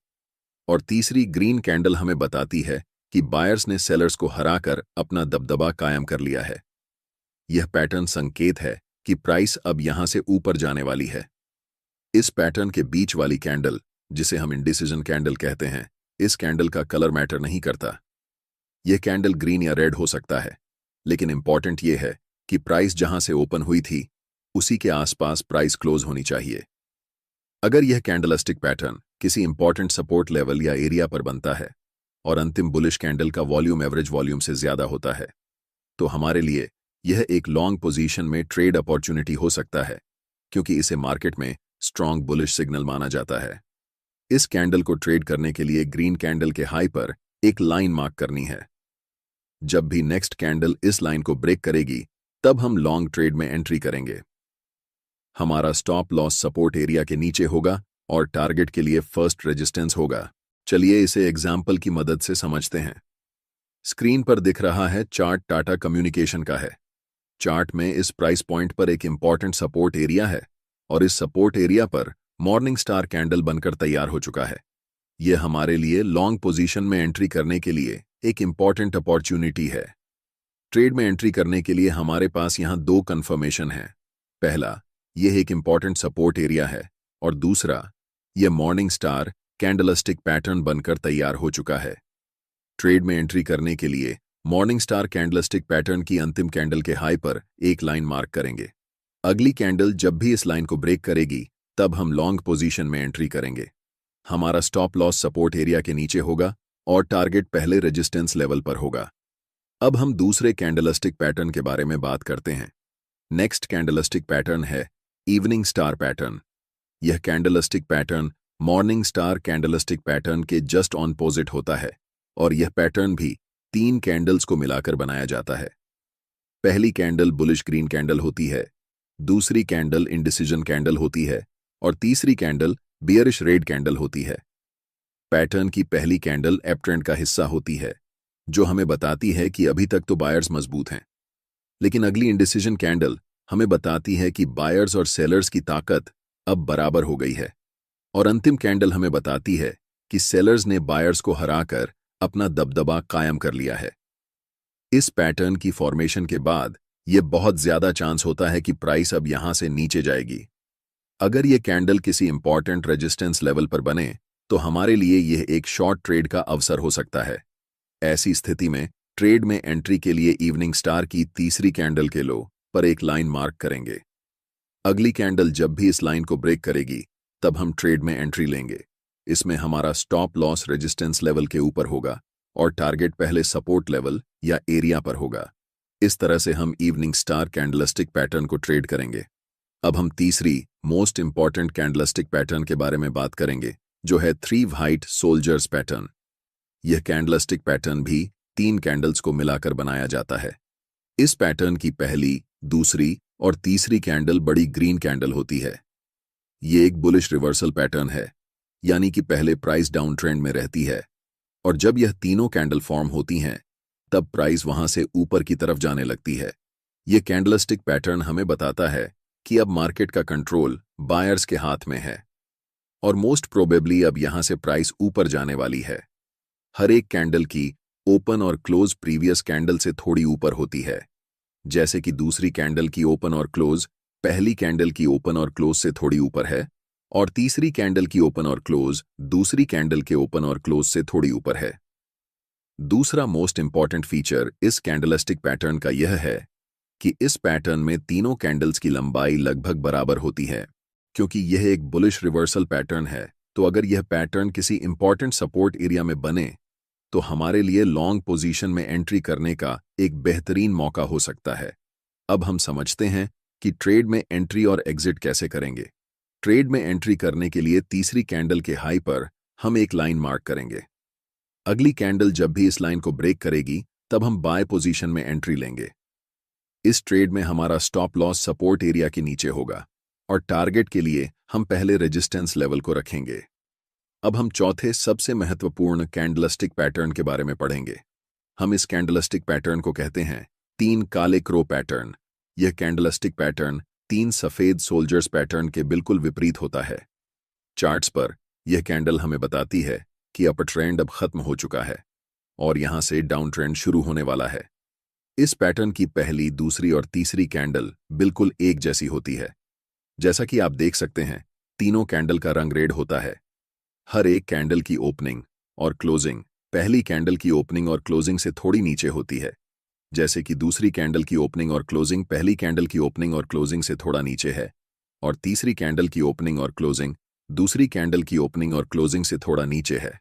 और तीसरी ग्रीन कैंडल हमें बताती है कि बायर्स ने सेलर्स को हराकर अपना दबदबा कायम कर लिया है। यह पैटर्न संकेत है कि प्राइस अब यहां से ऊपर जाने वाली है। इस पैटर्न के बीच वाली कैंडल, जिसे हम इंडिसीजन कैंडल कहते हैं, इस कैंडल का कलर मैटर नहीं करता। यह कैंडल ग्रीन या रेड हो सकता है, लेकिन इंपॉर्टेंट यह है कि प्राइस जहां से ओपन हुई थी उसी के आसपास प्राइस क्लोज होनी चाहिए। अगर यह कैंडलस्टिक पैटर्न किसी इंपॉर्टेंट सपोर्ट लेवल या एरिया पर बनता है और अंतिम बुलिश कैंडल का वॉल्यूम एवरेज वॉल्यूम से ज्यादा होता है, तो हमारे लिए यह एक लॉन्ग पोजीशन में ट्रेड अपॉर्चुनिटी हो सकता है, क्योंकि इसे मार्केट में स्ट्रॉन्ग बुलिश सिग्नल माना जाता है। इस कैंडल को ट्रेड करने के लिए ग्रीन कैंडल के हाई पर एक लाइन मार्क करनी है। जब भी नेक्स्ट कैंडल इस लाइन को ब्रेक करेगी तब हम लॉन्ग ट्रेड में एंट्री करेंगे। हमारा स्टॉप लॉस सपोर्ट एरिया के नीचे होगा और टारगेट के लिए फर्स्ट रेजिस्टेंस होगा। चलिए इसे एग्जाम्पल की मदद से समझते हैं। स्क्रीन पर दिख रहा है चार्ट टाटा कम्युनिकेशन का है। चार्ट में इस प्राइस पॉइंट पर एक इंपॉर्टेंट सपोर्ट एरिया है और इस सपोर्ट एरिया पर मॉर्निंग स्टार कैंडल बनकर तैयार हो चुका है। यह हमारे लिए लॉन्ग पोजीशन में एंट्री करने के लिए एक इंपॉर्टेंट अपॉर्चुनिटी है। ट्रेड में एंट्री करने के लिए हमारे पास यहां 2 कंफर्मेशन हैं। पहला, यह एक इंपॉर्टेंट सपोर्ट एरिया है और दूसरा, यह मॉर्निंग स्टार कैंडलस्टिक पैटर्न बनकर तैयार हो चुका है। ट्रेड में एंट्री करने के लिए मॉर्निंग स्टार कैंडलस्टिक पैटर्न की अंतिम कैंडल के हाई पर एक लाइन मार्क करेंगे। अगली कैंडल जब भी इस लाइन को ब्रेक करेगी तब हम लॉन्ग पोजीशन में एंट्री करेंगे। हमारा स्टॉप लॉस सपोर्ट एरिया के नीचे होगा और टारगेट पहले रेजिस्टेंस लेवल पर होगा। अब हम दूसरे कैंडलस्टिक पैटर्न के बारे में बात करते हैं। नेक्स्ट कैंडलस्टिक पैटर्न है इवनिंग स्टार पैटर्न। यह candlestick pattern morning star candlestick pattern के जस्ट ऑपोजिट होता है और यह पैटर्न भी 3 कैंडल्स को मिलाकर बनाया जाता है। पहली कैंडल बुलिश ग्रीन कैंडल होती है, दूसरी कैंडल इंडिसीजन कैंडल होती है और तीसरी कैंडल बियरिश रेड कैंडल होती है। पैटर्न की पहली कैंडल अप ट्रेंड का हिस्सा होती है, जो हमें बताती है कि अभी तक तो बायर्स मजबूत हैं, लेकिन अगली इंडिसीजन कैंडल हमें बताती है कि बायर्स और सेलर्स की ताकत अब बराबर हो गई है, और अंतिम कैंडल हमें बताती है कि सेलर्स ने बायर्स को हराकर अपना दबदबा कायम कर लिया है। इस पैटर्न की फॉर्मेशन के बाद ये बहुत ज्यादा चांस होता है कि प्राइस अब यहां से नीचे जाएगी। अगर ये कैंडल किसी इंपॉर्टेंट रेजिस्टेंस लेवल पर बने तो हमारे लिए यह एक शॉर्ट ट्रेड का अवसर हो सकता है। ऐसी स्थिति में ट्रेड में एंट्री के लिए इवनिंग स्टार की तीसरी कैंडल के लो पर एक लाइन मार्क करेंगे। अगली कैंडल जब भी इस लाइन को ब्रेक करेगी तब हम ट्रेड में एंट्री लेंगे। इसमें हमारा स्टॉप लॉस रेजिस्टेंस लेवल के ऊपर होगा और टारगेट पहले सपोर्ट लेवल या एरिया पर होगा। इस तरह से हम इवनिंग स्टार कैंडलस्टिक पैटर्न को ट्रेड करेंगे। अब हम तीसरी मोस्ट इंपॉर्टेंट कैंडलस्टिक पैटर्न के बारे में बात करेंगे, जो है थ्री व्हाइट सोल्जर्स पैटर्न। यह कैंडलस्टिक पैटर्न भी 3 कैंडल्स को मिलाकर बनाया जाता है। इस पैटर्न की पहली, दूसरी और तीसरी कैंडल बड़ी ग्रीन कैंडल होती है। ये एक बुलिश रिवर्सल पैटर्न है, यानी कि पहले प्राइस डाउन ट्रेंड में रहती है और जब यह तीनों कैंडल फॉर्म होती हैं तब प्राइस वहां से ऊपर की तरफ जाने लगती है। यह कैंडलस्टिक पैटर्न हमें बताता है कि अब मार्केट का कंट्रोल बायर्स के हाथ में है और मोस्ट प्रोबेबली अब यहां से प्राइस ऊपर जाने वाली है। हर एक कैंडल की ओपन और क्लोज प्रीवियस कैंडल से थोड़ी ऊपर होती है, जैसे कि दूसरी कैंडल की ओपन और क्लोज पहली कैंडल की ओपन और क्लोज से थोड़ी ऊपर है और तीसरी कैंडल की ओपन और क्लोज दूसरी कैंडल के ओपन और क्लोज से थोड़ी ऊपर है। दूसरा मोस्ट इंपॉर्टेंट फीचर इस कैंडलस्टिक पैटर्न का यह है कि इस पैटर्न में तीनों कैंडल्स की लंबाई लगभग बराबर होती है। क्योंकि यह एक बुलिश रिवर्सल पैटर्न है, तो अगर यह पैटर्न किसी इंपॉर्टेंट सपोर्ट एरिया में बने तो हमारे लिए लॉन्ग पोजीशन में एंट्री करने का एक बेहतरीन मौका हो सकता है। अब हम समझते हैं कि ट्रेड में एंट्री और एग्जिट कैसे करेंगे। ट्रेड में एंट्री करने के लिए तीसरी कैंडल के हाई पर हम एक लाइन मार्क करेंगे। अगली कैंडल जब भी इस लाइन को ब्रेक करेगी तब हम बाय पोजीशन में एंट्री लेंगे। इस ट्रेड में हमारा स्टॉप लॉस सपोर्ट एरिया के नीचे होगा और टारगेट के लिए हम पहले रेजिस्टेंस लेवल को रखेंगे। अब हम चौथे सबसे महत्वपूर्ण कैंडलस्टिक पैटर्न के बारे में पढ़ेंगे। हम इस कैंडलस्टिक पैटर्न को कहते हैं 3 काले क्रो पैटर्न। यह कैंडलस्टिक पैटर्न 3 सफेद सोल्जर्स पैटर्न के बिल्कुल विपरीत होता है। चार्ट्स पर यह कैंडल हमें बताती है कि अपर ट्रेंड अब खत्म हो चुका है और यहां से डाउन ट्रेंड शुरू होने वाला है। इस पैटर्न की पहली, दूसरी और तीसरी कैंडल बिल्कुल एक जैसी होती है। जैसा कि आप देख सकते हैं, तीनों कैंडल का रंग रेड होता है। हर एक कैंडल की ओपनिंग और क्लोजिंग पहली कैंडल की ओपनिंग और क्लोजिंग से थोड़ी नीचे होती है, जैसे कि दूसरी कैंडल की ओपनिंग और क्लोजिंग पहली कैंडल की ओपनिंग और क्लोजिंग से थोड़ा नीचे है और तीसरी कैंडल की ओपनिंग और क्लोजिंग दूसरी कैंडल की ओपनिंग और क्लोजिंग से थोड़ा नीचे है।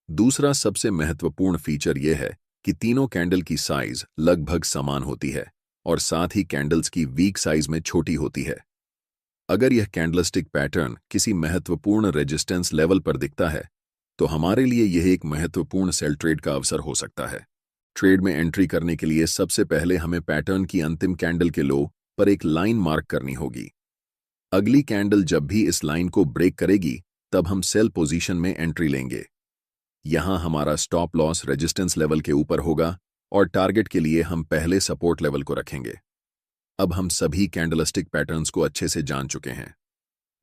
दूसरा सबसे महत्वपूर्ण फीचर यह है कि तीनों कैंडल की साइज लगभग समान होती है और साथ ही कैंडल्स की वीक साइज में छोटी होती है। अगर यह कैंडलस्टिक पैटर्न किसी महत्वपूर्ण रेजिस्टेंस लेवल पर दिखता है तो हमारे लिए यह एक महत्वपूर्ण सेल ट्रेड का अवसर हो सकता है। ट्रेड में एंट्री करने के लिए सबसे पहले हमें पैटर्न की अंतिम कैंडल के लो पर एक लाइन मार्क करनी होगी। अगली कैंडल जब भी इस लाइन को ब्रेक करेगी तब हम सेल पोजीशन में एंट्री लेंगे। यहां हमारा स्टॉप लॉस रेजिस्टेंस लेवल के ऊपर होगा और टारगेट के लिए हम पहले सपोर्ट लेवल को रखेंगे। अब हम सभी कैंडलस्टिक पैटर्न्स को अच्छे से जान चुके हैं।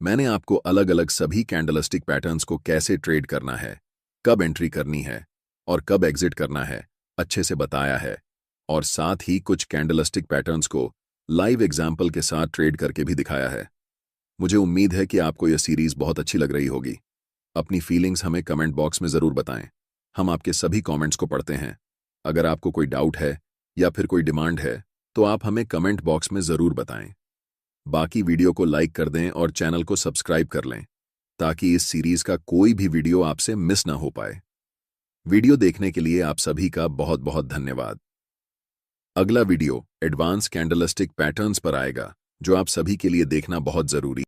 मैंने आपको अलग अलग सभी कैंडलस्टिक पैटर्न्स को कैसे ट्रेड करना है, कब एंट्री करनी है और कब एग्जिट करना है अच्छे से बताया है और साथ ही कुछ कैंडलस्टिक पैटर्न्स को लाइव एग्जाम्पल के साथ ट्रेड करके भी दिखाया है। मुझे उम्मीद है कि आपको यह सीरीज बहुत अच्छी लग रही होगी। अपनी फीलिंग्स हमें कमेंट बॉक्स में ज़रूर बताएं। हम आपके सभी कमेंट्स को पढ़ते हैं। अगर आपको कोई डाउट है या फिर कोई डिमांड है तो आप हमें कमेंट बॉक्स में ज़रूर बताएं। बाकी वीडियो को लाइक कर दें और चैनल को सब्सक्राइब कर लें ताकि इस सीरीज का कोई भी वीडियो आपसे मिस ना हो पाए। वीडियो देखने के लिए आप सभी का बहुत बहुत धन्यवाद। अगला वीडियो एडवांस कैंडलस्टिक पैटर्न्स पर आएगा, जो आप सभी के लिए देखना बहुत ज़रूरी